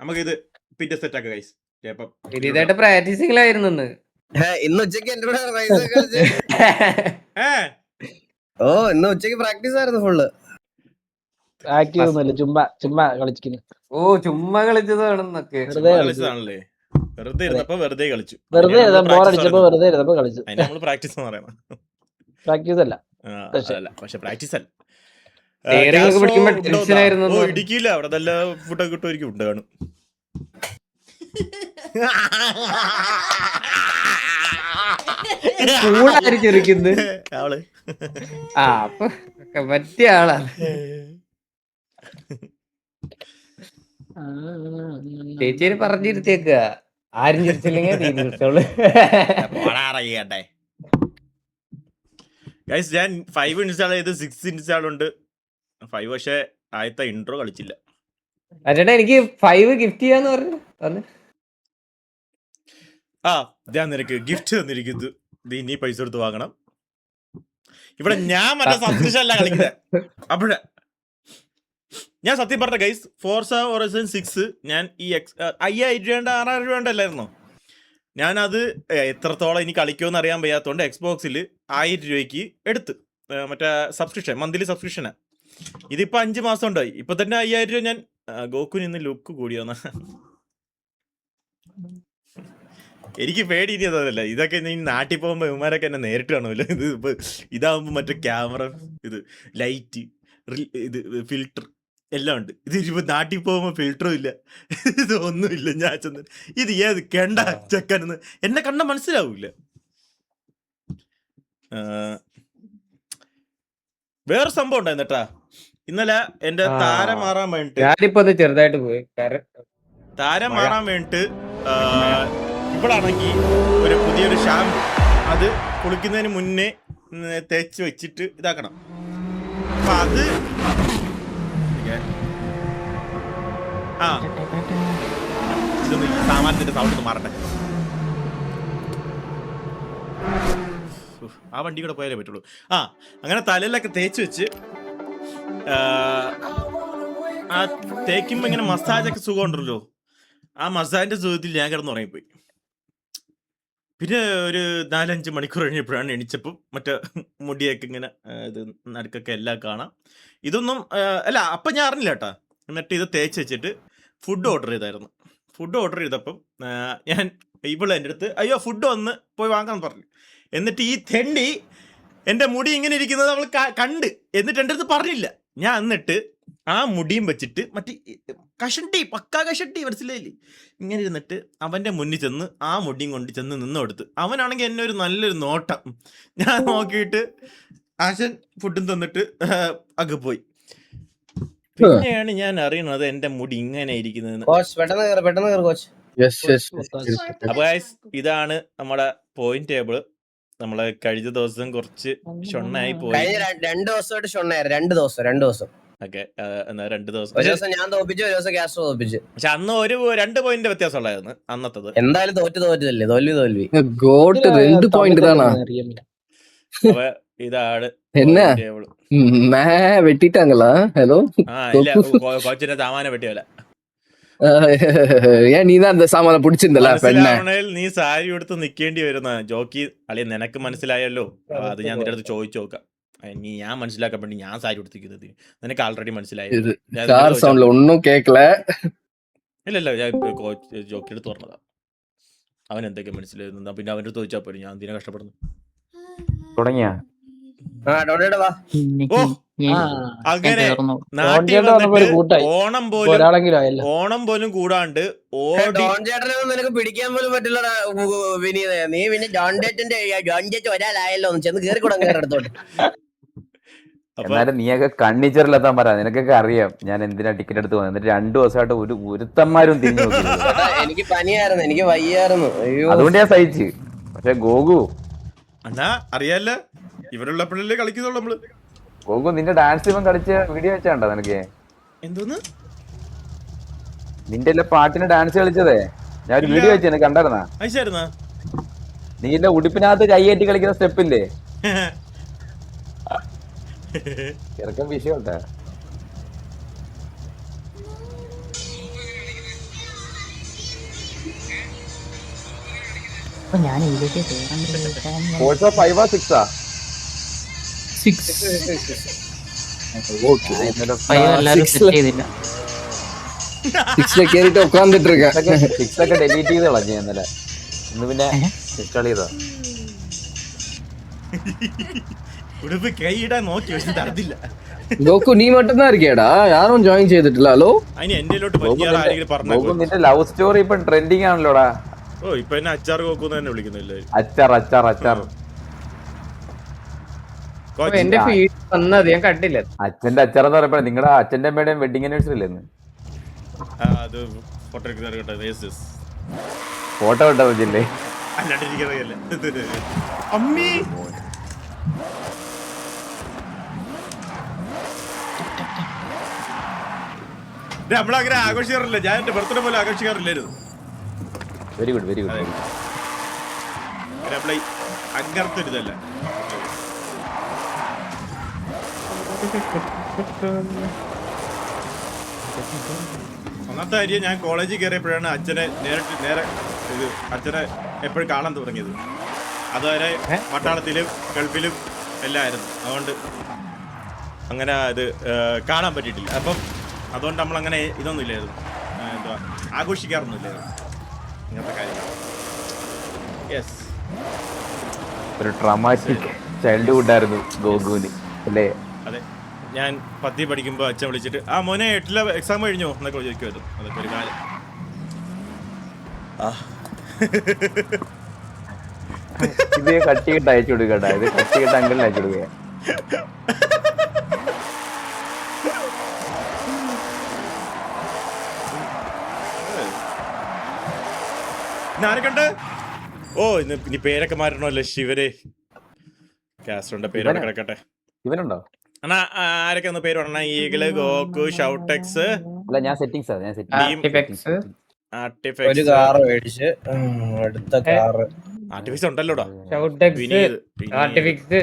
നമുക്കിത് പിന്നെ സെറ്റ് ആക്കാം ഗൈസ്. ഇതായിട്ട് പ്രാക്ടീസിംഗിലായിരുന്നു ഇന്ന് ഉച്ചക്ക് എന്റെ കൂടെ റൈസ് കളിച്ച്. ഓ ഇന്ന് ഉച്ചക്ക് പ്രാക്ടീസ് ആയിരുന്നു ഫുള്ള്. ആക്റ്റീവ് ഒന്നുമില്ല, ചുമ്മാ കളിക്കുന്നു. ഓ ചുമ്മാ കളിച്ചതാണെന്നൊക്കെ. കളിച്ചതാണല്ലേ, വെറുതെ ഇരുന്നപ്പോ വെറുതെ കളിച്ചു. വെറുതെ ബോറടിച്ചപ്പോ വെറുതെ ഇരുന്നപ്പോ കളിച്ചു. അതിന് നമ്മള് പ്രാക്ടീസ് എന്ന് പറയണം. പ്രാക്ടീസ് അല്ല, പക്ഷെ പ്രാക്ടീസ് അല്ല. ഇടുക്കിയില്ല, അവിടെ നല്ല ഫുഡൊക്കെ കിട്ടുമായിരിക്കും. ഉണ്ട് കാണും. ആള് പറ്റിയ ആളാ. ചേച്ചിയെ പറഞ്ഞിരുത്തേക്ക, ആരും ചിരിച്ചില്ലെങ്കിൽ ഗൈസ് ഞാൻ 5 ഇൻസ്റ്റാൾ ചെയ്ത് 6 ഇൻസ്റ്റാൾ ഉണ്ട്. 5 പക്ഷെ ആദ്യത്തെ ഇൻട്രോ കളിച്ചില്ല. അച്ഛാ എനിക്ക് 5 ഗിഫ്റ്റ് ചെയ്യാന്ന് പറഞ്ഞു. ഞാൻ നിനക്ക് ഗിഫ്റ്റ് തന്നിരിക്കുന്നു, നീ പൈസ കൊടുത്ത് വാങ്ങണം. ഇവിടെ ഞാൻ മറ്റേ സബ്സ്ക്രിപ്ഷൻ അല്ല കളിക്കുന്നത്. അപ്പോഴേ ഞാൻ സത്യം പറഞ്ഞ ഗൈസ്, ഫോർസ ഹൊറൈസൺ 6 ഞാൻ ഈ 5000 രൂപ 6000 രൂപ അല്ലായിരുന്നോ, ഞാനത് എത്രത്തോളം ഇനി കളിക്കുമെന്ന് അറിയാൻ വയ്യാത്തതുകൊണ്ട് എക്സ്ബോക്സിൽ 1000 രൂപയ്ക്ക് എടുത്ത് മറ്റേ സബ്സ്ക്രിപ്ഷൻ, മന്ത്ലി സബ്സ്ക്രിപ്ഷനാ. ഇതിപ്പോൾ 5 മാസം ഉണ്ടായി. ഇപ്പൊ തന്നെ 5000 രൂപ ഞാൻ ഗോകുന് ഇന്ന് ലുക്ക് കൂടിയോന്ന. എനിക്ക് പേടി ഇനി അതല്ല, ഇതൊക്കെ നീ നാട്ടിൽ പോകുമ്പോൾ ഇവന്മാരൊക്കെ എന്നെ നേരിട്ട് കാണുമല്ലോ. ഇതാവുമ്പോൾ മറ്റേ ക്യാമറ, ഇത് ലൈറ്റ്, ഇത് ഫിൽറ്റർ എല്ലാം ഉണ്ട്. ഇത് ഇപ്പൊ നാട്ടിൽ പോകുമ്പോ ഫിൽറ്ററും ഇല്ല, ഇതൊന്നുമില്ല. ഞാൻ ചെന്ന് ഇത് ഏത് കണ്ട ചെക്കനെന്ന് എന്നെ കണ്ട മനസ്സിലാവൂല. വേറെ സംഭവം ഉണ്ടായിരുന്നേട്ടാ, ഇന്നലെ എന്റെ താരം മാറാൻ വേണ്ടിട്ട് ചെറുതായിട്ട് പോയി. താരം മാറാൻ വേണ്ടിട്ട് ഇവിടാണെങ്കിൽ ഒരു പുതിയൊരു ഷാമ്പു, അത് കുളിക്കുന്നതിന് മുന്നേ തേച്ച് വെച്ചിട്ട് ഇതാക്കണം. അപ്പൊ അത് ഇതൊന്ന് ഈ സാമാനത്തിന്റെ സൗണ്ട് ഒന്ന് മാറട്ടെ. ആ വണ്ടി കൂടെ പോയാലേ പറ്റുള്ളൂ. അങ്ങനെ തലയിലൊക്കെ തേച്ച് വെച്ച് ആ തേക്കുമ്പോ ഇങ്ങനെ മസാജൊക്കെ സുഖം ഉണ്ടല്ലോ. ആ മസാജിന്റെ സുഖത്തിൽ ഞാൻ കിടന്ന് ഉറങ്ങിപ്പോയി. പിന്നെ ഒരു 4-5 മണിക്കൂർ കഴിഞ്ഞപ്പോഴാണ് എണീച്ചപ്പം മറ്റേ മുടിയൊക്കെ ഇങ്ങനെ ഇത് നടുക്കൊക്കെ എല്ലാം കാണാം. ഇതൊന്നും അല്ല, അപ്പം ഞാൻ അറിഞ്ഞില്ല കേട്ടാ. എന്നിട്ട് ഇത് തേച്ച് വെച്ചിട്ട് ഫുഡ് ഓർഡർ ചെയ്തായിരുന്നു. ഫുഡ് ഓർഡർ ചെയ്തപ്പം ഞാൻ ഇവിടെ എൻ്റെ അടുത്ത് അയ്യോ ഫുഡ് വന്ന് പോയി വാങ്ങാൻ പറഞ്ഞു. എന്നിട്ട് ഈ തെണ്ടി എൻ്റെ മുടി ഇങ്ങനെ ഇരിക്കുന്നത് അവൾ കണ്ട്, എന്നിട്ട് എൻ്റെ അടുത്ത് പറഞ്ഞില്ല. ഞാൻ എന്നിട്ട് ആ മുടിയും വെച്ചിട്ട് മറ്റേ കഷണ്ടി, പക്കാ കഷണ്ടി മനസ്സിലായില്ലേ, ഇങ്ങനെ ഇരുന്നിട്ട് അവൻ്റെ മുന്നിൽ ചെന്ന് ആ മുടിയും കൊണ്ട് ചെന്ന് നിന്നെടുത്ത്. അവനാണെങ്കിൽ എന്നെ ഒരു നല്ലൊരു നോട്ടം. ഞാൻ നോക്കിയിട്ട് ആശൻ ഫുഡും തന്നിട്ട് അങ്ങ് പോയി. പിന്നെയാണ് ഞാൻ അറിയുന്നത് എന്റെ മുടി ഇങ്ങനെ ഇരിക്കുന്നതെന്ന്. അപ്പൊ ഇതാണ് നമ്മുടെ പോയിന്റ് ടേബിള്. നമ്മള് കഴിഞ്ഞ ദിവസം കുറച്ച് ഷൊണ്ണായി പോയി. 2 ദിവസമായിട്ട് ഷൊണ്ണായിരുന്നു. 2 ദിവസം ഓക്കെ, എന്നാ 2 ദിവസം ഞാൻ തോപ്പിച്ചു, ഒരു ദിവസം ക്യാഷ് തോപ്പിച്ചു. പക്ഷെ അന്ന് 2 പോയിന്റ് വ്യത്യാസം ഉള്ളായിരുന്നു അന്നത്തത്. എന്തായാലും തോറ്റതല്ലേ, തോൽവി. അപ്പൊ ഇതാണ് ടേബിള്. வெட்டிட்டாங்களா? ஹலோ, இல்ல கோச்சின சாமான வெட்டியல. ஏன் நீதான் அந்த സാമാന പിടിച്ചിരുന്നല്ല പെണ്ണെ? നീ സാരി എടുത്ത് നിക്കേണ്ടി വരുന്ന ജോക്കി അളിയ, നിനക്ക് മനസ്സിലായല്ലോ. അത് ഞാൻ നിന്റെ അടുത്ത് ചോദിച്ചു നോക്കാം. ഞാൻ മനസ്സിലാക്കാൻ വേണ്ടി ഞാൻ സാരി എടുത്തിരിക്കുന്നത് നിനക്ക് ആൾറെഡി മനസ്സിലായി. ഒന്നും കേക്കല. ഇല്ലല്ല, ഞാൻ ജോക്കി എടുത്ത് പറഞ്ഞതാ. അവൻ എന്തൊക്കെ മനസ്സിലായിരുന്നു. പിന്നെ അവൻ്റെ അടുത്ത് ചോദിച്ചാൽ പോലും ഞാൻ എന്തിനാ കഷ്ടപ്പെടുന്നു. തുടങ്ങിയ അങ്ങനെ ഓണം പോലും കൂടാണ്ട് നിനക്ക് പിടിക്കാൻ പോലും പറ്റില്ല വിനീത. നീ പിന്നെ ജോൺ ജേറ്റ് ഒരാളായല്ലോ, ചെന്ന് കേറിക്കൂടാ അടുത്തോട്ട്. എന്നാലും നീയൊക്കെ കണ്ണിച്ചറിലെത്താൻ പറ. നിനക്കൊക്കെ അറിയാം ഞാൻ എന്തിനാ ടിക്കറ്റ് എടുത്ത് പോകുന്നത്. എന്നിട്ട് 2 ദിവസമായിട്ട് ഒരു ഒരുത്തന്മാരും തിരിഞ്ഞു നോക്കി. എനിക്ക് പനിയായിരുന്നു, എനിക്ക് വയ്യായിരുന്നു, അതുകൊണ്ട് ഞാൻ സഹിച്ച്. പക്ഷെ ഗോകു എന്നാ അറിയാല്ല, ഇവരുള്ളപ്പോഴല്ലേ കളിക്കുന്നുള്ളൂ നമ്മള്. ഗോകു നിന്റെ ഡാൻസ് ഇവൻ കളിച്ച വീഡിയോ വെച്ചാണ്ടോ നിനക്ക്? എന്തോന്ന് നിന്റെ പാട്ടിന് ഡാൻസ് കളിച്ചതേ ഞാൻ ഒരു വീഡിയോ വെച്ചു, കണ്ടായിരുന്നാ? നീ എന്റെ ഉടുപ്പിനകത്ത് കൈയേറ്റി കളിക്കുന്ന സ്റ്റെപ്പില്ലേ, വിഷയം ഞാൻ ഇതിലേക്ക് കേറാൻ ഫോർസ 5 ആ 6 ആ ஓகே എല്ലാരും സെറ്റ് ചെയ്തില്ല. 6ல கேறிட்டு உட்கார்ந்துட்டு இருக்கேன். 6 ഒക്കെ ഡിലീറ്റ് ചെയ്ത് കളഞ്ഞു ഇന്നലെ. ഇന്ന് പിന്നെ ഇൻസ്റ്റാൾ ചെയ്താ. ഉടുപ്പ് കൈയിടാൻ നോക്കി പക്ഷെ തരത്തില്ല. ഗോകു നീ மட்டும் தான் இருக்கியாடா? யாரும் ஜாயின் ചെയ്തിട്ടില്ല. ഹലോ അതിന് എന്റെയിലോട്ട് പറ്റിയാൽ ആരെങ്കിലും പറഞ്ഞാൽ നിന്റെ ലവ് സ്റ്റോറി ഇപ്പൊ ട്രെൻഡിങ് ആണല്ലോടാ. ഓ ഇപ്പൊ എന്നെ അച്ചാർ കോക്കൂന്ന് തന്നെ വിളിക്കുന്നില്ലേ. അച്ചാർ എന്റെ ഫീഡ് വന്നത് ഞാൻ കണ്ടില്ല. അച്ഛന്റെ അച്ചാർ എന്ന് പറയുമ്പോ നിങ്ങളുടെ അച്ഛന്റെ അമ്മയുടെയും വെഡിങ് ആനിവേഴ്സറി അല്ലേ ഇന്ന്? അത് ഫോട്ടോ എടുക്കുന്ന കേട്ടോ. ഫോട്ടോ ഇട്ടാ മതിയല്ലേ? അല്ലാണ്ടിരിക്കുന്നതല്ലേ അമ്മി. നമ്മളങ്ങനെ ആഘോഷിക്കാറില്ല. ഞാൻ എന്റെ ബർത്ത്ഡേ പോലെ ആഘോഷിക്കാറില്ലായിരുന്നു. വെരി ഗുഡ് നമ്മളെ അങ്ങനത്തെ ഒരു ഇതല്ല. ഒന്നാമത്തെ കാര്യം ഞാൻ കോളേജിൽ കയറിയപ്പോഴാണ് അച്ഛനെ നേരെ അച്ഛനെ എപ്പോഴും കാണാൻ തുടങ്ങിയത്. അതുവരെ പട്ടാളത്തിലും ഗൾഫിലും എല്ലാം ആയിരുന്നു. അതുകൊണ്ട് അങ്ങനെ ഇത് കാണാൻ പറ്റിയിട്ടില്ല. അപ്പം അതുകൊണ്ട് നമ്മളങ്ങനെ ഇതൊന്നും ഇല്ലായിരുന്നു, എന്തുവാ ആഘോഷിക്കാറൊന്നുമില്ലായിരുന്നു ഇങ്ങനത്തെ കാര്യങ്ങൾ. യെസ്, ഒരു ട്രോമാറ്റിക് ചൈൽഡ്ഹുഡ് ആയിരുന്നു ഗോകുവിന് അല്ലേ? അതെ. ഞാൻ 10 പഠിക്കുമ്പോൾ അച്ഛൻ വിളിച്ചിട്ട് ആ മോനെ 8ലെ എക്സാം കഴിഞ്ഞോ എന്നൊക്കെ ചോദിക്കുമായിരുന്നു. അതൊക്കെ ഒരു കാലം. ഇത് കട്ടിക്കിട്ട് അയച്ചു കൊടുക്കട്ടെ. ഇത് കട്ടിക്കിട്ട് അങ്കിളിന് അയച്ചു കൊടുക്കുക. ആരൊക്കെയുണ്ട്? ഓ ഇനി പേരൊക്കെ മാറ്റണമല്ലേ ശിവരെ. കാസ്ട്രോന്റെ പേരൊക്കെ കിടക്കട്ടെ. ഇവനുണ്ടോ? എന്നാ ആരൊക്കെ ഒന്ന് പേര് പറഞ്ഞ? ഈഗിള്, ഗോകു, ഷൗട്ടെക്സ്. അല്ല ഞാൻ സെറ്റിംഗ്സ് ഒരു കാറ് മേടിച്ച് അടുത്ത കാറ് ആർട്ടിഫിക്സ് ഉണ്ടല്ലോടാ. ആർട്ടിഫിക്സ്,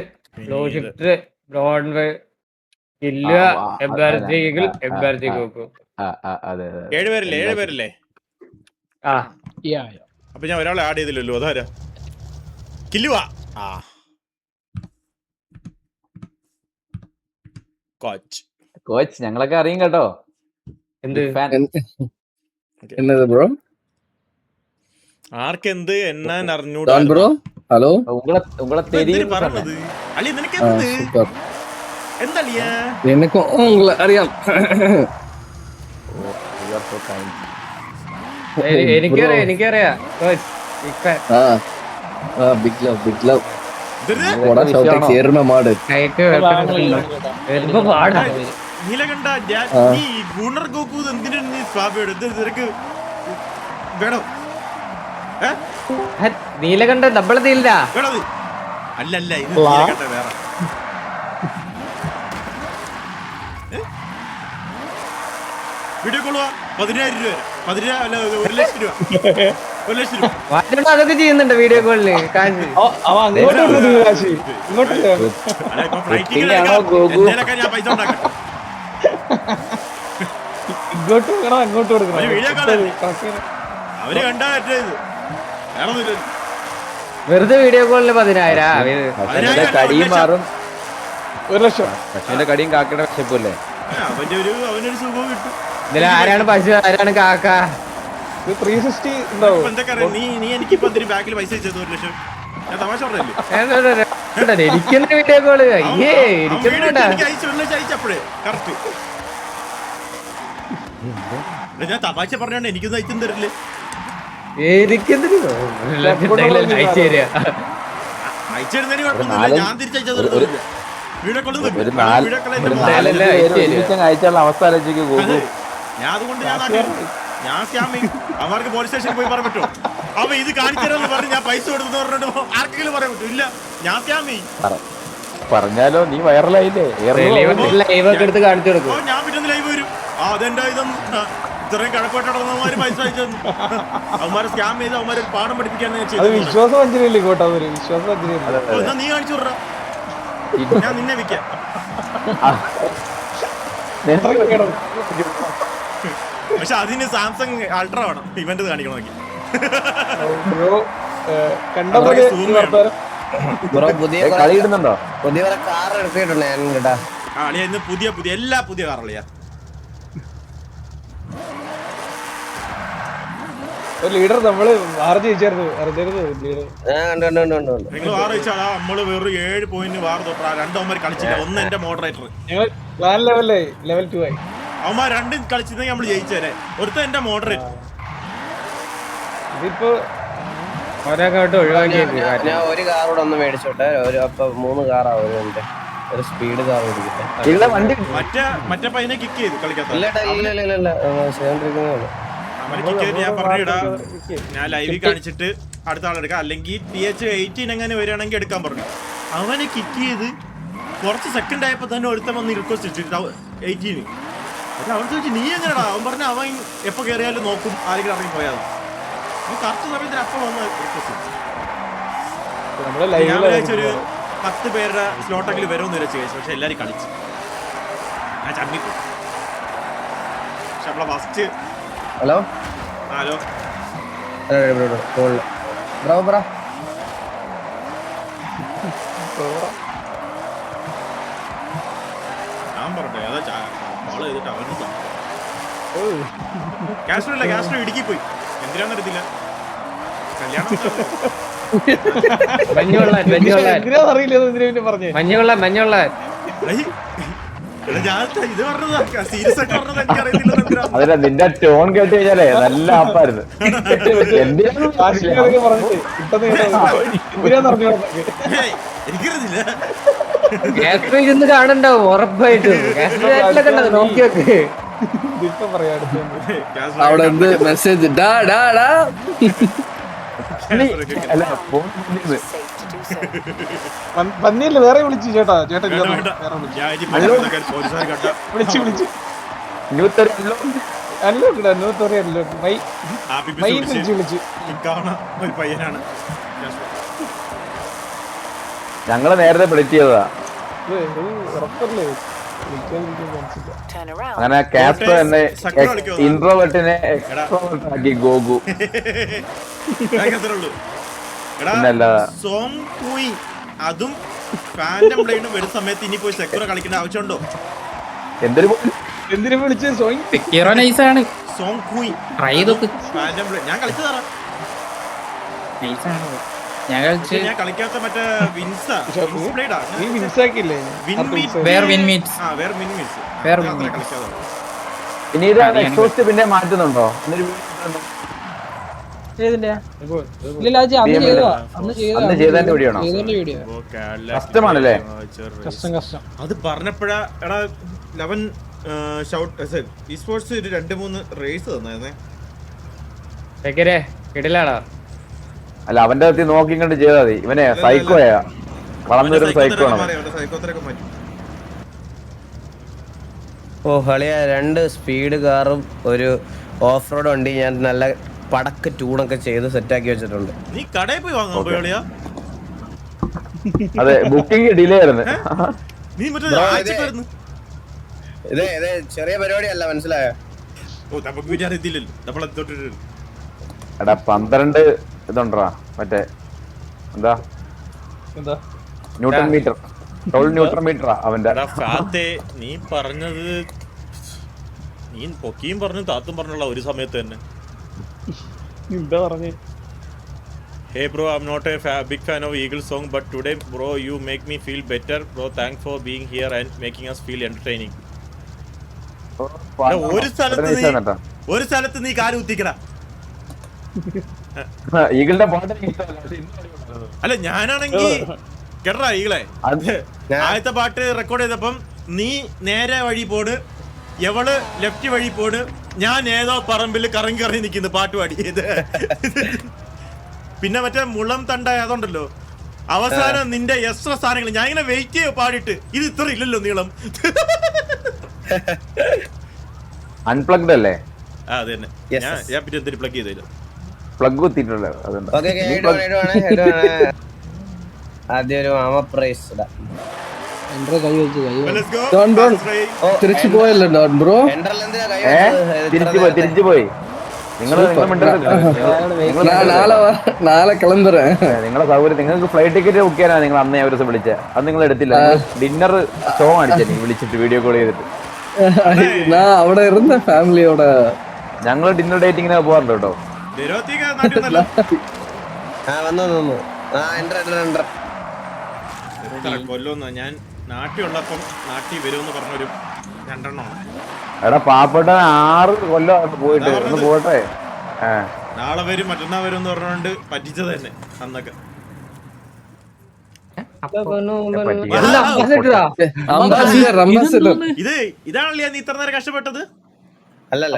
ലോ ഷിഫ്റ്റ്, ബ്രോഡ്വേ, കില്ലുക, എംബാരസി ഈഗിൾ, എംബാരസി ഗോകു. 7 പേരല്ലേ? ആ അപ്പൊ ഞാൻ ഒരാളെ ആഡ് ചെയ്തില്ലല്ലോ. അതാരാ? കില്ലുവാ. ആ കോച്ച് ഞങ്ങളൊക്കെ അറിയും കേട്ടോ. എന്ത് என்னது ப்ரோ? ആർക്കെന്ത് എന്നാൻ അറിഞ്ഞൂടാ டான் ப்ரோ ஹலோ. ഉങ്ങളെ തെരിയും പറഞ്ഞത് അളി നിനക്ക് சூப்பர். എന്തളിയാ? எனக்கும் உங்களை അറിയാം. എനിക്കറിയാം ബിഗ് ലവ് ചേർന്ന മാട്. നീലകണ്ഠ നീ ഗുണർ ഗോക്കു എന്തിനാണ് നീ സ്വാഭിയോട് നിനക്ക് വേണോ? നീലകണ്ഠ നമ്മളതില്ല. വേണത് അല്ലല്ല ഇത് നീലകണ്ഠ വേറെ. വീഡിയോ കോളുവാ 10,000 രൂപ 10,000 അല്ല 1 ലക്ഷം രൂപ 1 ലക്ഷം രൂപ. അതൊക്കെ ചെയ്യുന്നുണ്ട് വീഡിയോ കോളില് കാശ്. എന്തേലൊക്കെ ഞാൻ പൈസ ഉണ്ടാക്കട്ടെ. അവര് കണ്ടാ വേണമെന്നില്ല. വെറുതെ വീഡിയോ കോളില് 10,000 കടിയും മാറും. 1 ലക്ഷം പശുവിന്റെ കടിയും കാക്കയുടെ വിശപ്പല്ലേ? അവനൊരു സുഖവും കിട്ടും. ഇതിൽ ആരാണ് പശു ആരാണ് കാക്ക? 360 ഉണ്ടാവും. എന്തൊക്കെ നീ എനിക്കിപ്പോ എന്തിനും ബാക്കിൽ പൈസ വെച്ചത് 1 ലക്ഷം? ഞാൻ തമാശ പറഞ്ഞല്ലേ. എനിക്കുന്ന വീഡിയോ കോള് അയ്യേ ഇരിക്കുന്നുണ്ടാ. അയച്ചപ്പോഴേ കറക്റ്റ് ഞാൻ തമാശ പറഞ്ഞോണ്ട് എനിക്കൊന്നും അയച്ചും തരില്ലേ. അയച്ചിരുന്നതിന് കുഴപ്പമൊന്നുമില്ല. ഞാൻ തിരിച്ചയച്ചത് വീഡിയോ കോൾ അയച്ചുള്ള അവസ്ഥ ആലോചിക്കും. ഞാൻ അതുകൊണ്ട് ഞാൻ സ്കാം ചെയ്യും. അവർക്ക് പോലീസ് സ്റ്റേഷനിൽ പോയി പറയാൻ പറ്റുമോ? അപ്പൊ ഇത് കാണിച്ചതെന്ന് പറഞ്ഞ് ഞാൻ പൈസ കൊടുത്തെന്ന് പറഞ്ഞിട്ട് ആർക്കെങ്കിലും പറയാൻ പറ്റും? ഇല്ല, ഞാൻ സ്കാം ചെയ്യും. പറഞ്ഞാലോ നീ വൈറലായില്ലേ? എടുത്ത് കാണിച്ചു കൊടുക്കും. ഞാൻ പിന്നെ ലൈവ് വരും. അതെന്താ ഇതൊന്നും ഇത്രയും കഴപ്പായിട്ടവന്മാര് പൈസ അയച്ചു അവന്മാരെ സ്കാം ചെയ്ത് അവന്മാരെ പാഠം പഠിപ്പിക്കാൻ വിശ്വാസം വഞ്ചനയില്ലേ കോട്ടാ? വിശ്വാസം വഞ്ചനയില്ല. എന്നാ നീ കാണിച്ചു വിടറാ, ഞാൻ നിന്നെ വിൽക്കാം. പക്ഷെ അതിന് സാംസങ് അൾട്ര വേണം ഇവന്റ് കാണിക്കണമെങ്കിൽ. കണ്ട പോലെ ഈ വർത്താനം. ബ്രോ പുതിയ കളി ഇടുന്നുണ്ടോ? പുതിയ കാർ എടുത്തിട്ടുണ്ട് ഞാൻ കേട്ടാ. അളിയ ഇന്ന് പുതിയ എല്ലാ പുതിയ കാറളിയാ. ഒരു ലീഡർ നമ്മള് വാർ ജയിച്ചായിരുന്നു, അറിഞ്ഞായിരുന്നു ലീഡർ. നിങ്ങൾ വാർ വെച്ചാടാ, നമ്മള് വേറെ 7 പോയിന്റ് വാർ തൊട്ടാ. 2 അവന്മാർ കളിച്ചില്ല. ഒന്ന് എന്റെ മോഡറേറ്റർ. ഞങ്ങൾ പ്ലാൻ ലെവലായി, ലെവൽ 2 ആയി. അവന്മാർ 2 കളിച്ചിരുന്നെങ്കിൽ നമ്മള് ജയിച്ചേരെ. ഒരുത്ത എന്റെ മോഡറേറ്റർ. ഇതിപ്പോ ഒരാൾക്കായിട്ട് ഒഴിവാക്കിയത് ഞാൻ ഒരു കാറോടെ ഒന്ന് മേടിച്ചോട്ടെ. അപ്പൊ 3 കാറാവും എന്റെ. ഒരു സ്പീഡ് കാർ ഓടിക്കട്ടെ. ഇവിടെ വണ്ടി മറ്റേ പയ്യനെ കിക്ക് ചെയ്തു കളിക്കാത്ത. ഇല്ല അവനെ കിക്ക് ചെയ്ത് ഞാൻ പറഞ്ഞിടാ, ഞാൻ ലൈവിൽ കാണിച്ചിട്ട് അടുത്ത ആളെടുക്കാം, അല്ലെങ്കിൽ TH18 എങ്ങനെ വരികയാണെങ്കിൽ എടുക്കാൻ പറഞ്ഞു. അവനെ കിക്ക് ചെയ്ത് കുറച്ച് സെക്കൻഡ് ആയപ്പോ തന്നെ ഒരുത്തം വന്ന് റിക്വസ്റ്റ് ഇട്ടിട്ട് 18. അത് അവൻ ചോദിച്ചു നീ എങ്ങനെയാ? അവൻ പറഞ്ഞ അവൻ എപ്പോ കയറിയാലും നോക്കും ആരെങ്കിലും ഇറങ്ങി പോയാൽ. അവൻ കറക്റ്റ് സമയത്തിന് അപ്പം വന്ന് റിക്വസ്റ്റ്. നമ്മള് ഞാൻ ലൈവിൽ വിചാരിച്ചൊരു 10 പേരുടെ സ്ലോട്ടെങ്കിലും വരുമെന്ന് വിചാരിച്ചു കഴിച്ചു. പക്ഷെ എല്ലാരും കളിച്ചു. ഞാൻ ചമ്മിപ്പോയി. പക്ഷെ നമ്മളെ first hello hello bro bro ഞാൻ പറഞ്ഞേ അതാ കോള് ചെയ്തിട്ട് അവന് കാസ്ട്രോ ഇല്ല, കാസ്ട്രോ ഇടുക്കി പോയി. എന്തിനാന്ന് അറിയത്തില്ല. കല്യാണം എന്തിനാ അറിയില്ല, എന്തിനാ പിന്നെ പറഞ്ഞേ. മഞ്ഞുള്ള ഞാൻ ഇത് പറഞ്ഞതാ, സീരിയസ് ആയിട്ട് പറഞ്ഞത് എനിക്ക് അറിയത്തില്ല. അതല്ല, നിന്റെ ടോൺ കേട്ട് കഴിഞ്ഞാലേ നല്ല ആപ്പായിരുന്നു. കാശ്മീരൊക്കെ പറഞ്ഞിട്ട് എന്തിനാന്ന് അറിഞ്ഞോ. എനിക്കറിയത്തില്ല. ഇരുന്ന് കാണണ്ടാവും ഉറപ്പായിട്ടും. നോക്കി വെക്ക്. ഇതിപ്പം പറയാ അടുത്ത് അവിടെ എന്ത് മെസ്സേജ് അല്ല ഫോൺ പന്നിയല്ലേ വേറെ വിളിച്ചു ചേട്ടാ. ചേട്ടാ വേറെ വിളിച്ചു വിളിച്ചു വിളിച്ചു. ഒരു പയ്യനാണ്. ഞങ്ങള് നേരത്തെ പ്രെഡിക്റ്റ് ചെയ്തതാ. ഉറപ്പല്ലേ അങ്ങനെ കാസ്ട്രോ എന്നെ ഇൻട്രോവേർട്ടിനെ എക്സ്ട്രോവേർട്ട് ആക്കി ഗോഗു. പിന്നല്ല സോങ് കൂയി അതും ഫാൻറ്റം ബ്ലേഡും വരുന്ന സമയത്ത് ഇനി പോയി സെക്യൂർ കളിക്കേണ്ട ആവശ്യമുണ്ടോ? എന്തിനു വിളിച്ചത്? ഹീറോ നൈസാണ്. സോങ് കൂയി ട്രൈ ചെയ്തൊക്കെ ഫാൻറ്റം ബ്ലേഡ് ഞാൻ കളിച്ചതാ. നൈസാണ്. ഞാൻ കളിച്ച് ഞാൻ കളിക്കാത്ത മറ്റേ വിൻസാ ബ്ലേഡാ. നീ മിൻസാക്കില്ലേ? വേറെ വിൻ മീറ്റ്സ് കളിക്കാതെ പിന്നീട് എക്സോസ്റ്റ് പിന്നെ മാറ്റുന്നുണ്ടോ? അന്ന് ചെയ്തതിന്റെ വീഡിയോ ആണോ? കഷ്ടമാണല്ലേ? അത് പറഞ്ഞപ്പോഴാ എടാ ലവൻ ഷൗട്ട് ഈ സ്പോർട്സ് ഒരു 2-3 റേസ് തന്നായിരുന്നേ. കിടിലാണോ? അല്ല അവന്റെ കത്തി നോക്കി കണ്ട് ചെയ്താൽ മതി. ഇവനെ സൈക്കോയാ, വളർന്നൊരു സൈക്കോ ആണ്. ഓ ഹളിയ 2 സ്പീഡ് കാറും ഒരു ഓഫ് റോഡ് വണ്ടി ഞാൻ നല്ല പടക്ക് ട്യൂണൊക്കെ ചെയ്ത് സെറ്റാക്കി വെച്ചിട്ടുണ്ട്. നീ കടയിൽ പോയി വാങ്ങാൻ പോയാ? അതെ, ബുക്കിംഗ് ഡിലേ ആയിരുന്നു. നീ മറ്റേ ഇതേ ചെറിയ പരിപാടിയല്ല, മനസ്സിലായോ? ഓ നമുക്ക് വിചാരത്തില്ലല്ലോ നമ്മളെ തൊട്ടിട്ട്. എടാ 12 ഇതുണ്ടാ മറ്റേ എന്താ ന്യൂട്ടൺ മീറ്റർ, 12 ന്യൂട്ടൺ മീറ്ററാ അവന്റെ. നീ പറഞ്ഞത് നീ പൊക്കിയും പറഞ്ഞു താത്തും പറഞ്ഞുള്ള ഒരു സമയത്ത് തന്നെ. എന്താ പറഞ്ഞേ? Hey bro, I'm not a big fan of Eagle song, but today bro you make me feel better. Bro, thanks for being here and making us feel entertaining. ഒരു സ്ഥലത്ത് നീ കാല് കുത്തിക്കടാ. ഈഗിളിന്റെ പാട്ട് അല്ല ഞാനാണെങ്കി കേട്ടാ ഈകളെ ആദ്യത്തെ പാട്ട് റെക്കോർഡ് ചെയ്തപ്പം നീ നേരെ വഴി പോണ്, എവള് ലെഫ്റ്റ് വഴി പോണ്, ഞാൻ ഏതോ പറമ്പിൽ കറങ്ങി നിൽക്കുന്നു പാട്ട് പാടി. പിന്നെ മറ്റേ മുളം തണ്ട അതുണ്ടല്ലോ അവസാനം നിന്റെ എക്സ്ട്രാ സാധനങ്ങൾ ഞാൻ ഇങ്ങനെ വെയിറ്റ് ചെയ്യോ പാടിട്ട്. ഇത് ഇത്ര ഇല്ലല്ലോ നീളം. അൺപ്ലഗ്ഡ് അല്ലേ? അത് തന്നെ ഞാൻ പിന്നെ എന്തിനു പ്ലഗ് ചെയ്തില്ല, പ്ലഗ് കുത്തിയിട്ടുള്ള. ആദ്യം ഒരു മാമ പ്രൈസ് തിരിച്ചു പോയല്ലോ ബ്രോ. തിരിച്ചു പോയി നിങ്ങൾ നാളെ കിളമ്പുറേൻ. നിങ്ങളെ സൗകര്യം, നിങ്ങൾക്ക് ഫ്ലൈറ്റ് ടിക്കറ്റ് ബുക്ക് ചെയ്യാനാണ് നിങ്ങൾ അന്നേ ഒരു ദിവസം വിളിച്ചത്. അത് നിങ്ങൾ എടുത്തില്ല. ഡിന്നർ ഷോ കാണിച്ചേ നീ വിളിച്ചിട്ട് വീഡിയോ കോൾ ചെയ്തിട്ട്. ഞാൻ അവിടെ ഇരുന്ന ഫാമിലിയോടെ ഞങ്ങൾ ഡിന്നർ ഡേറ്റിങ്ങിനെ പോകാറുണ്ട് കേട്ടോ. കൊല്ലൊന്ന് ഞാൻ നാട്ടിലുള്ളപ്പം നാട്ടിൽ വരുമെന്ന് പറഞ്ഞൊരു 2 എണ്ണമാണ്. എടാ പാവപ്പെട്ട 6 കൊല്ലം പോയിട്ട് ഒന്ന് പോട്ടെ. നാളെ വരും മറ്റന്നാൾ വരും എന്ന് പറഞ്ഞുകൊണ്ട് പറ്റിച്ചത് തന്നെ അന്നൊക്കെ. ഇതാണല്ലേ നീ ഇത്ര നേരം കഷ്ടപ്പെട്ടത്? അല്ലല്ല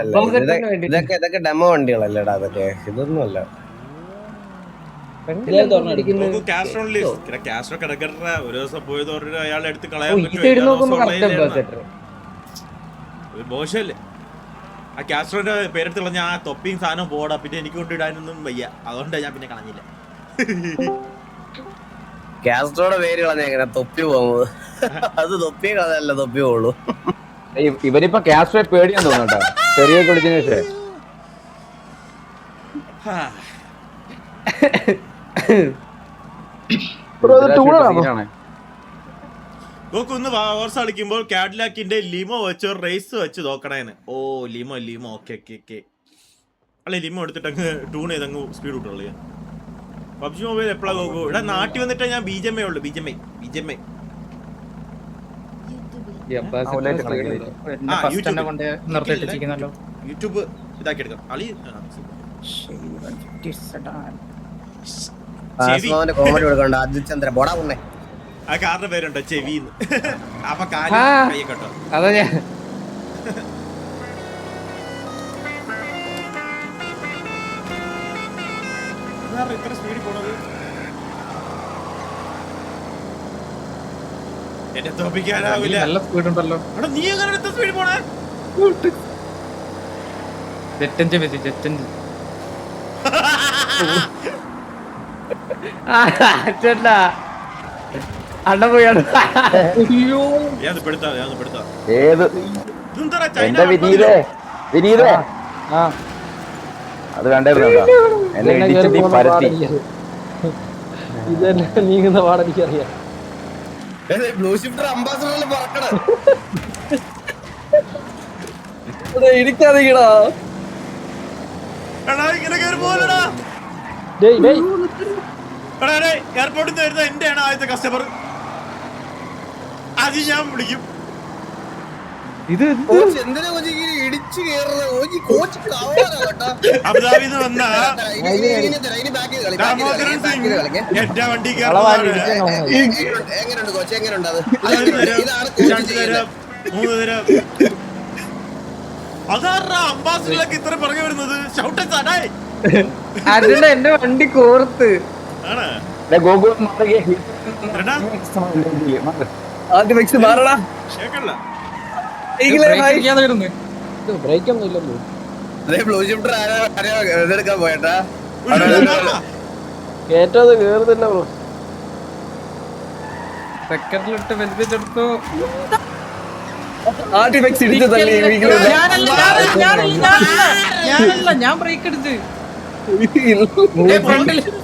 ഇതൊക്കെ ഡെമോ വണ്ടികളല്ലേടാ അതൊക്കെ, ഇതൊന്നും അല്ല. കാസ്ട്രോ കിടക്കട്ട ഒരു ദിവസം പോയത് പറഞ്ഞിട്ട് അയാളെ എടുത്ത് കളയാൻ മോശമല്ലേ? ആ കാസ്ട്രോന്റെ പേരെടുത്ത് കളഞ്ഞ ആ തൊപ്പിയും സാധനം പോടാ, പിന്നെ എനിക്ക് കൊണ്ടിടാനൊന്നും വയ്യ, അതുകൊണ്ടാണ് ഞാൻ പിന്നെ കളഞ്ഞില്ല. കാസ്ട്രോയുടെ പേര് കളഞ്ഞ എങ്ങനെ തൊപ്പി പോകുന്നത്? അത് തൊപ്പി കളയല്ല, തൊപ്പി പോകുള്ളൂ. ഇവരിപ്പോ കാസ്ട്രോയെ പേടിയാന്ന് തോന്നുന്നുണ്ടോ ചെറിയ കുളിച്ചതിന് ശേഷം. നോക്കൊന്ന് ഹോർസ് കളിക്കുമ്പോൾ കാഡിലാക്കിന്റെ ലിമോ വെച്ച് റേസ് വെച്ച് നോക്കണേന്ന്. ഓ ലിമോ ഓക്കെ അല്ലെ, ലിമോ എടുത്തിട്ട് അങ്ങ് ട്യൂൺ ചെയ്ത് അങ്ങ് സ്പീഡ് വിട്ടുള്ളൂ. പബ്ജി മൊബൈൽ എപ്പോഴാ നോക്കൂ? ഇവിടെ നാട്ടിൽ വന്നിട്ട് ഞാൻ BGMI ഉള്ളു. BGMI യൂട്യൂബ് ഇതാക്കി എടുക്കാം. അളി കോമഡി കൊടുക്കണ്ട അജിചന്ദ്ര ബോടാ ഉണ്ണേ. ആ കാറിന്റെ പേരുണ്ടോ ചെവിന്ന്. അപ്പൊ കാല് കൈയ്യട്ടോ. അതാ ഞാൻ ഇത്ര സ്പീഡിൽ പോണത് എന്നെ തോപ്പിക്കാനാവില്ല. നല്ല സ്പീഡ് ഉണ്ടല്ലോ. നീ എങ്ങനെ ഇത്ര സ്പീഡിൽ പോണേ? ജെറ്റഞ്ച് വെച്ച് ജെറ്റഞ്ച് അണ്ണ പോയാണ്. ഏത് എന്റെ വിനീതേ അത് കണ്ടായിരുന്നു എന്നെ ഇടിച്ച് നീ പരത്തി. ഇതെന്നെ നീങ്ങുന്ന പാടെനിക്കറിയാം. Blue shifter അംബാസഡറിൽ പറക്കണം. ഇടിക്കാതിക്കടാ. ഇങ്ങനെ കയറി പോലടാ. എയർപോർട്ടിൽ നിന്ന് വരുന്ന എന്റെ ആണ് ആദ്യത്തെ കസ്റ്റമർ. അത് ഞാൻ വിളിക്കും. അബുദാബിന്ന് വന്ന ദാമോദരൻ സിംഗ് എന്റെ വണ്ടി എങ്ങനെയുണ്ട് കോച്ച്? എങ്ങനെയുണ്ട് അത്? 2 തരം 3 തരം. അതാറാ അംബാസിഡറിലേക്ക് ഇത്ര പറഞ്ഞു വരുന്നത്. അതിന്റെ എന്റെ വണ്ടി കോർത്ത് ആണ്. ബ്രേക്കൊന്നും ഇല്ലല്ലോ. ബ്ലൂ ഷിഫ്റ്റർ എടുക്കാൻ പോയേട്ടാ. കേറ്റത് കേറുന്നില്ല ബ്രോ. സെക്കൻഡിലിട്ട് വലിച്ചെടുത്തു. ഞാനല്ല, ഞാൻ ബ്രേക്ക് അടിച്ച്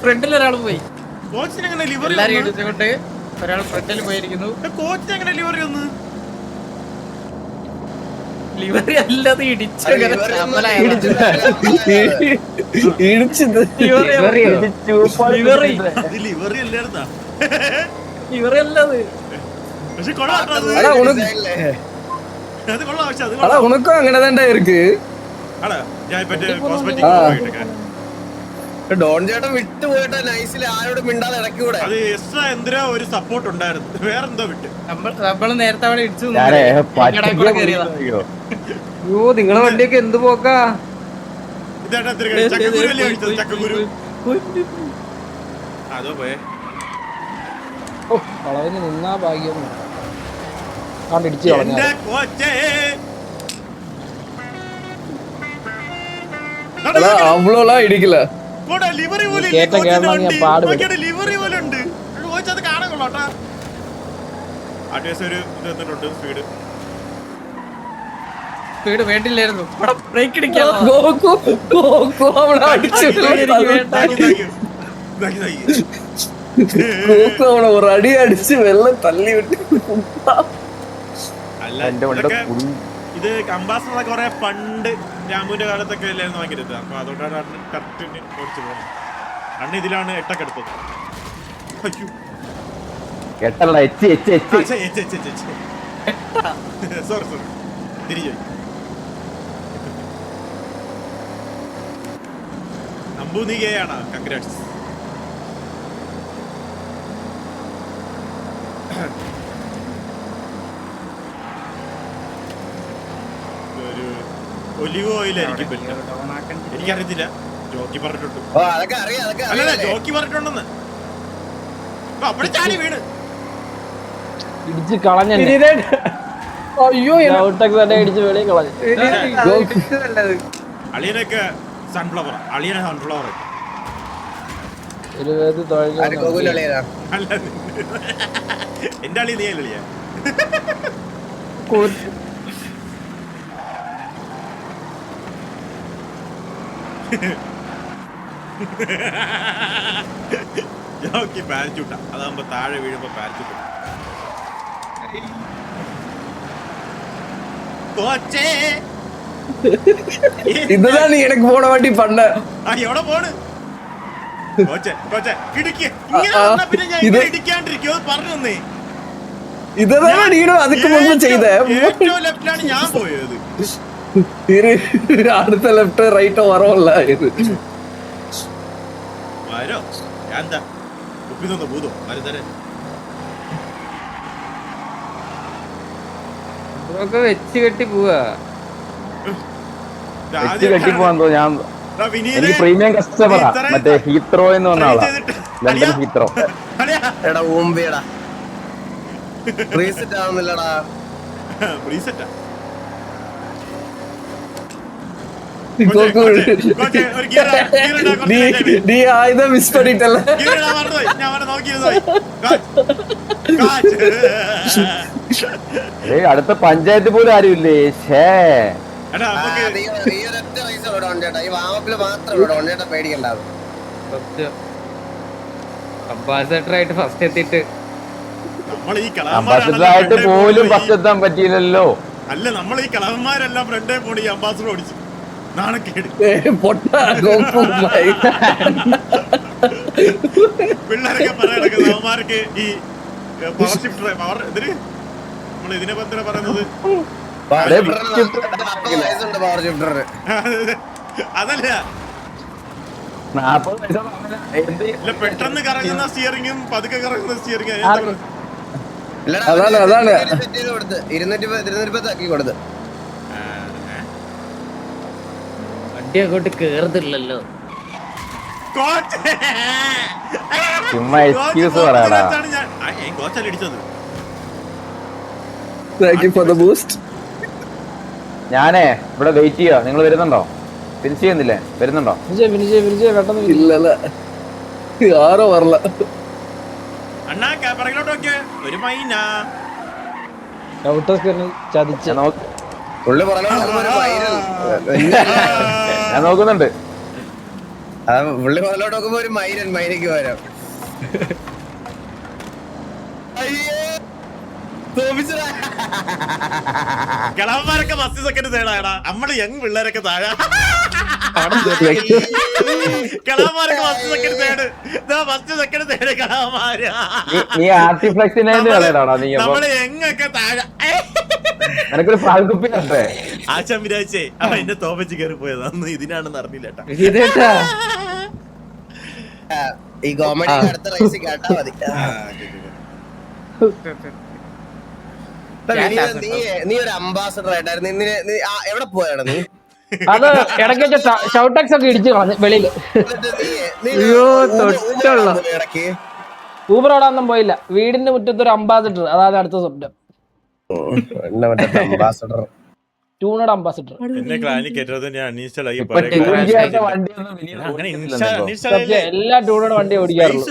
ഫ്രണ്ടിൽ ഒരാൾ പോയി. എല്ലാരും ഇടിച്ചുകൊണ്ട് ഒരാൾ ഫ്രണ്ടിൽ പോയിരിക്കുന്നു. ലിവറി അല്ലാതെ ഇടിച്ചു. ലിവറി അല്ലാതെ உனக்கும் அங்கனதான்டா இருக்கு. ഡോൺ ചേട്ടൻ വിട്ടു പോയിട്ടാ നൈസിൽ ആരോടും മിണ്ടാതെ ഇടയ്ക്ക് കൂടെ. അത് എക്സ്ട്രാ എന്തിനാ ഒരു സപ്പോർട്ട് ഉണ്ടായിരുന്നു, വേറെന്തോ വിട്ട്. നമ്മള് നേരത്തെ അവിടെ ഇടിച്ചു. അയ്യോ നിങ്ങളെ വണ്ടിയൊക്കെ എന്ത് പോക്കാ. ഇതേട്ടാ ചക്കക്കുരു കഴിച്ചത്. ചക്കക്കുരു അതോ പോയേ. വളവിന് നിന്നാ ഭാഗ്യം. ഇടിച്ചു அவ்வளோலாம் இடிக்கல. ലിവറി പോലെ ഉണ്ട്. അത് കാണാൻ കൊള്ളാട്ടാ. ഒരു ഇത് തന്നിട്ടുണ്ട് സ്പീഡ്. സ്പീഡ് വേണ്ടില്ലായിരുന്നു. ബ്രേക്ക് അടിക്കാൻ ഗോകു അവിടെ അടിച്ചു ഗോകു അവിടെ ഒരു അടി അടിച്ച് വെള്ളം തള്ളി വിട്ട്. അല്ല എന്റെ കൊണ്ട് ഇതൊക്കെ full- ഇത് അംബാസഡർ കുറെ പണ്ട് രാമുവിന്റെ കാലത്തൊക്കെ അല്ലായിരുന്നു വാങ്ങിയത്. അപ്പൊ അതുകൊണ്ടാണ് കറക്റ്റ് ഓടിച്ചു പോകുന്നത്. അണ്ണ ഇതിലാണ് 8 ഒക്കെ എടുത്തത്. അയ്യോ. എട്ടല്ല എച്ച് എച്ച് എച്ച് സോറി തിരിച്ചു അമ്പു നീ ഗേയാണ്. കൺഗ്രാറ്റ്സ്. ഒരു ഒലിവ് ഓയിലായിരിക്കും എനിക്കറിയത്തില്ല. ജോക്കി പറഞ്ഞിട്ടുണ്ട്. ഓ അതൊക്കെ അറിയാം, അതൊക്കെ അല്ലല്ല അറിയാം. ജോക്കി പറഞ്ഞിട്ടുണ്ടെന്ന്. അവിടെ ചാടി വീണ് ഇടിച്ച് കളഞ്ഞ അയ്യോ ഔട്ടൊക്കെ തന്നെ ഇടിച്ച് വെളിയിൽ കളഞ്ഞു. അളിയനൊക്കെ സൺഫ്ലവർ. അളിയനെ സൺഫ്ലവർ ഒരു വേദി തുഴഞ്ഞു ആര് ഗോകുൽ അളിയനാ? അല്ല എന്റെ അളി നീ അളിയ. ജോക്കി പാരച്ചൂട്ട. അതാകുമ്പോ താഴെ വീഴുമ്പോ പാരച്ചൂട്ട. കോച്ചേ ഇതാണ് എനിക്ക് പോണ വണ്ടി പണ്ട്. എവിടെ പോണ് കോച്ചെ കോച്ചെ ഇടുക്കി. ഇങ്ങനെ വന്നാ പിന്നെ ഞാൻ ഇങ്ങനെ ഇടിക്കാണ്ടിരിക്കും. അത് പറഞ്ഞു തന്നേ. ഇതാണ് നീനോ അതൊക്കെ മുമ്പ് ചെയ്തേ. ഏറ്റവും ലെഫ്റ്റിലാണ് ഞാൻ പോയത്. അടുത്ത ലെഫ്റ്റ് റൈറ്റ് ഓർമ്മല്ല ഇത്. വരോ ഞാൻ എന്താ കുപ്പി തന്നോ ഭൂതോ ആരും തരാൻ. വെച്ച് കെട്ടി പോവാ. എച്ച് കെട്ടിപ്പോവാൻ തോന്നുന്നു. ഞാൻ എനിക്ക് പ്രീമിയം കസ്റ്റമറാ. മറ്റേ ഹീത്രോ എന്ന് പറഞ്ഞ ആളാ. London Heathrow. എടാ ഊമ്പിയടാ റീസെറ്റ് ആവുന്നില്ലടാ. റീസെറ്റാ ഗോകു നീ ആയുധം മിസ് പണിട്ടല്ല. അടുത്ത പഞ്ചായത്ത് പോലും ആരുമില്ലേ. ഷേ ഈ ഒരൊറ്റ റൈസ് ഇവിടെ ഉണ്ട് ചേട്ടാ. ഈ വാമപ്പില് മാത്രം ഇവിടെ ഉണ്ട് ചേട്ടാ. പേടിക്കണ്ടാവും. അംബാസഡർ ആയിട്ട് ഫസ്റ്റ് എത്തിയിട്ട് നമ്മൾ ഈ അംബാസിഡറായിട്ട് പോലും ഫസ്റ്റ് എത്താൻ പറ്റിയില്ലല്ലോ. അല്ല നമ്മൾ ഈ കളവന്മാരെല്ലാം ഫ്രണ്ടേ പോണി ഈ അംബാസിഡർ ഓടിച്ചു. നാണക്കേട്. പിള്ളേരൊക്കെ പറയണൊക്കെ അവന്മാർക്ക് ഈ പവർ ഷിഫ്റ്റർ പവർ ഇതിന് നമ്മൾ ഇതിനെ പറ്റി പറയുന്നത് അതല്ല. 40 പൈസ ഇല്ല പെട്ടെന്ന് കറങ്ങുന്ന സ്റ്റിയറിംഗും പതുക്കെ കറങ്ങുന്ന സ്റ്റിയറിംഗ്. അതാണ് അതാണ് 210 ആക്കി കൊടുത്ത്. വണ്ടി അങ്ങോട്ട് കേറുന്നില്ലല്ലോ. ചുമ്മാ എക്സ്ക്യൂസ് പറയാടാ. കോച്ചല്ല ഇടിച്ചത്. Thank you for the boost. ഞാനേ ഇവിടെ വെയിറ്റ് ചെയ്യാ. നിങ്ങൾ വരുന്നുണ്ടോ? ഫിനിഷ് ചെയ്യുന്നില്ലേ? വരുന്നുണ്ടോ? പെട്ടെന്ന് ഇല്ലല്ല ആരോ വരല. അണ്ണാ പിറകിലോട്ട് നോക്കിയേ. ഒരു മൈന ചതിച്ച പുള്ളി പറഞ്ഞോട്ട് ഞാൻ നോക്കുന്നുണ്ട്. പുള്ളി പറഞ്ഞോട്ട് നോക്കുമ്പോ ഒരു മൈനക്ക് വരാം. കിളവന്മാരൊക്കെ ഫസ്റ്റ് സെക്കൻഡ് തേടാടാ. നമ്മള് യങ് പിള്ളേരൊക്കെ താഴെ. കിളവന്മാരൊക്കെ ഫസ്റ്റ് സെക്കൻഡ് തേട്. ഫസ്റ്റ് സെക്കൻഡ് തേട് കിളവന്മാര്. നീ ആർട്ടിഫ്ലെക്സിനെ കളയടാ. നീ നമ്മള് യങ്ങൊക്കെ താഴെ. നിനക്കൊരു പാൽക്കുപ്പി കണ്ടേ? ആശാൻ വിരാജേ അവൻ എന്നെ തോപ്പിച്ച് കയറി പോയത് അന്ന് ഇതിനാണെന്ന് അറിഞ്ഞില്ലേട്ടാ. ഈ കോമഡി അടുത്ത റൈസ് കേട്ടാ മതി. നീ ഒരു അംബാസഡർ ആയിട്ടായിരുന്നു. എവിടെ പോയാണ് നീ? അത് ഇടയ്ക്ക് വെച്ച ഷൗട്ടാക്സ് ഒക്കെ ഇടിച്ച് കളഞ്ഞു വെളിയില്. ഇടയ്ക്ക് ഊബർ ഓടാനൊന്നും പോയില്ല. വീടിന്റെ മുറ്റത്ത് ഒരു അംബാസിഡർ. അതാണ് അടുത്ത സ്വപ്നം. അംബാസഡർ ടൂണോട് അംബാസിഡർ. എന്നെ ക്ലാനിൽ കയറ്റത് ഞാൻ അനീസ്റ്റൽ ആയി. എല്ലാ ടൂണോട് വണ്ടി ഓടിക്കാറുള്ളൂ.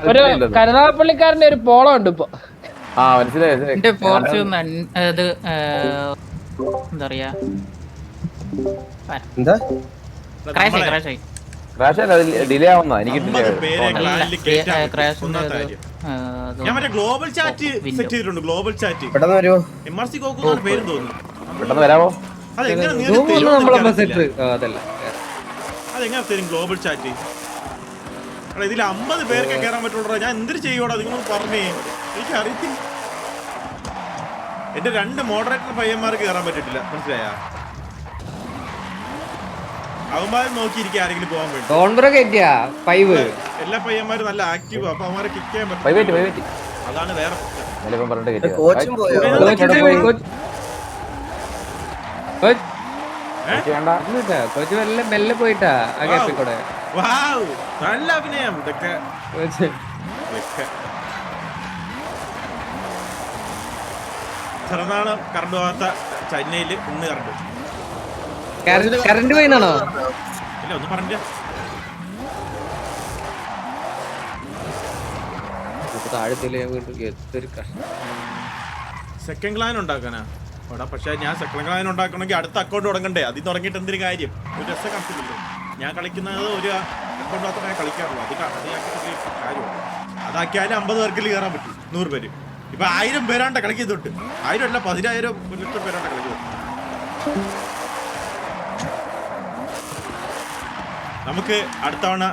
ഒരു കരുനാഗപ്പള്ളിക്കാരന്റെ ഒരു പോളം ഉണ്ട് ഇപ്പൊ. മനസ്സിലായി. എന്റെ ഫോർച്യൂൺ അത് എന്താ പറയാ എന്താ ക്രാഷായി ക്രാഷ് അല്ല ഡിലേ ആവുന്ന എനിക്ക് ഡിലേ 50 പേരെ ക്ലാനിൽ കേറ്റാൻ പറ്റും. ക്രാഷ് ഒന്നാമത്തെ കാര്യം. ഞാൻ മറ്റേ ഗ്ലോബൽ ചാറ്റ് സെറ്റ് ചെയ്തിട്ടുണ്ട്. ഗ്ലോബൽ ചാറ്റ് പെട്ടെന്ന് വരുമോ? MRC കോക്കു എന്നാണ് പേര് തോന്നുന്നു. പെട്ടെന്ന് വരാമോ? അതെങ്ങനെ നമ്മളെ സെറ്റ് അതല്ല അതെങ്ങനെ തരും ഗ്ലോബൽ ചാറ്റ്? എടാ ഇതിൽ 50 പേർക്ക് കയറാൻ പറ്റുള്ളൂ. ഞാൻ എന്തൊരു ചെയ്യോടാ നിങ്ങളൊന്ന് പറഞ്ഞേ. എനിക്ക് അറിയത്തില്ല. എന്റെ 2 മോഡറേറ്റർ പയ്യന്മാർക്ക് കയറാൻ പറ്റിട്ടില്ല. മനസ്സിലായാ? അവന്മാരെ നോക്കിയിരിക്കും ആരെങ്കിലും പോകാൻ വേണ്ടി. ഡോൺബ്രോ കയറ്റിയാ 5 എല്ലാ പയ്യന്മാരും നല്ല ആക്റ്റീവ്. അപ്പൊ അവന്മാരെ കിക്ക് ചെയ്യാൻ പറ്റും. വൈവേറ്റ് അതാണ് വേറെ നിലപ്പം പറഞ്ഞിട്ട് കേട്ടോ. കോച്ചും പോയോ? വേണ്ട കോച്ച് മെല്ലെ പോയിട്ടാ ആ ഗ്യാപ്പിൽ കൂടെ വാവ്, നല്ല അഭിനയം. ഇതൊക്കെ ചെറുനാളം കറണ്ട് പോകാത്ത ചെന്നൈയില് ഇന്ന് കറണ്ട് പോയിന്നാണോ? ഇല്ല ഒന്ന് പറഞ്ഞ താഴത്തില് എന്തൊരു സെക്കൻഡ് ക്ലാൻ ഉണ്ടാക്കാനാ അവിടെ. പക്ഷെ ഞാൻ സെക്കൻഡ് ക്ലാൻ ഉണ്ടാക്കണമെങ്കിൽ അടുത്ത അക്കൗണ്ട് തുടങ്ങണ്ടേ? അതിൽ തുടങ്ങിയിട്ട് എന്തൊരു കാര്യം? ഒരു രസം കണക്കില്ലല്ലോ. ഞാൻ കളിക്കുന്നത് ഒരു അക്കൗണ്ട് മാത്രമേ ഞാൻ കളിക്കാറുള്ളൂ. അത് കാര്യമാണ്. അതാക്കിയാലും 50 പേർക്കിൽ കയറാൻ പറ്റും. 100 പേര്. ഇപ്പൊ 1000 പേരാണ്ട കളിക്കുന്നത് തൊട്ട്. 1000 അല്ല 10000 ലക്ഷം പേരാണ്ട കളിക്കുന്നത്. നമുക്ക് അടുത്ത തവണ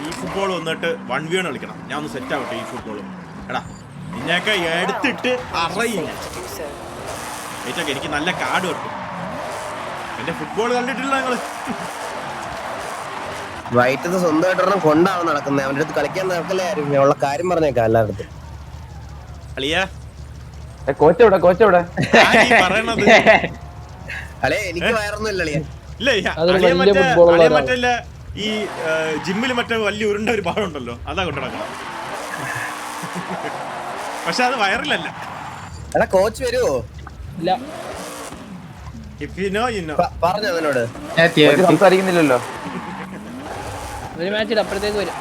ഈ ഫുട്ബോൾ വന്നിട്ട് 1v1 കളിക്കണം. ഞാൻ ഒന്ന് സെറ്റ് ആവട്ടെ ഈ ഫുട്ബോൾ. എടാ നിന്നെയൊക്കെ എടുത്തിട്ട് അറിയില്ല. ഏറ്റൊക്കെ എനിക്ക് നല്ല കാർഡ് കിട്ടും. എന്റെ ഫുട്ബോൾ കണ്ടിട്ടില്ല നിങ്ങള്? വൈറ്റത്ത് സ്വന്തമായിട്ട് കൊണ്ടാവും നടക്കുന്നത്. അവന്റെ അടുത്ത് കളിക്കാൻ നടക്കല്ലേ ആരും. ഉള്ള കാര്യം പറഞ്ഞേക്കാം എല്ലായിടത്തും. അളിയാ കോച്ചെവിടെ പറയണത് അല്ലേ എനിക്ക് വയറൊന്നും ഇല്ല അളിയാ. ഇല്ല അതൊരു അളിയൻ വലിയ football മറ്റേ ആണ്. മറ്റേ ഈ ജിമ്മിൽ മറ്റേ വലിയ ഉരുണ്ട ഒരു ഭാഗം ഉണ്ടല്ലോ, അതാ കൊണ്ട് നടക്കണം. പക്ഷെ അത് വയറിലല്ല. എടാ കോച്ച് വരുവോ? ഇല്ല if you know you know. പറഞ്ഞു അതിനോട് സംസാരിക്കുന്നില്ലല്ലോ. ഒരു മാച്ചിൽ അപ്പുറത്തേക്ക് വരും.